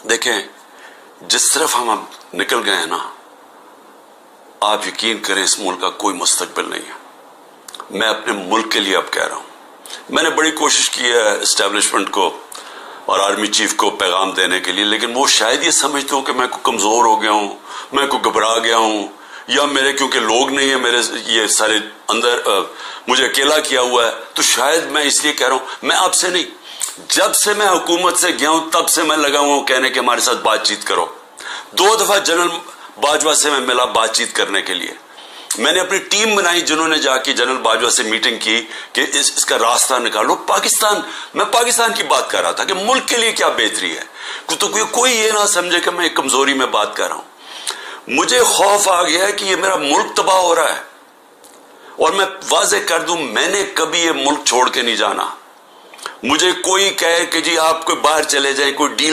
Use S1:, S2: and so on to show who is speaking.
S1: देखें, जिस तरफ हम अब निकल गए हैं ना, आप यकीन करें इस मुल्क का कोई मुस्तकबिल नहीं है। मैं अपने मुल्क के लिए अब कह रहा हूं। मैंने बड़ी कोशिश की है एस्टेब्लिशमेंट को और आर्मी चीफ को पैगाम देने के लिए, लेकिन वो शायद ये समझते हो कि मैं को कमजोर हो गया हूं, मैं को घबरा गया हूं, या मेरे क्योंकि लोग नहीं है मेरे ये सारे अंदर मुझे अकेला किया हुआ है, तो शायद मैं इसलिए कह रहा हूं। मैं आपसे नहीं, जब से मैं हुकूमत से गया हूं तब से मैं लगा हुआ हूं कहने के हमारे साथ बातचीत करो। 2 दफा जनरल बाजवा से मैं मिला बातचीत करने के लिए। मैंने अपनी टीम बनाई जिन्होंने जाके जनरल बाजवा से मीटिंग की कि इसका रास्ता निकालो। मैं पाकिस्तान की बात कर रहा था कि मुल्क के लिए क्या बेहतरी है, तो कोई ये ना समझे कि मैं कमजोरी में बात कर रहा हूं। मुझे खौफ आ गया है कि ये मेरा मुल्क तबाह हो रहा है, और मैं वाजे कर दूं, मैंने कभी ये मुल्क छोड़ के नहीं जाना। मुझे कोई कहे कि जी आप कोई बाहर चले जाएं, कोई डील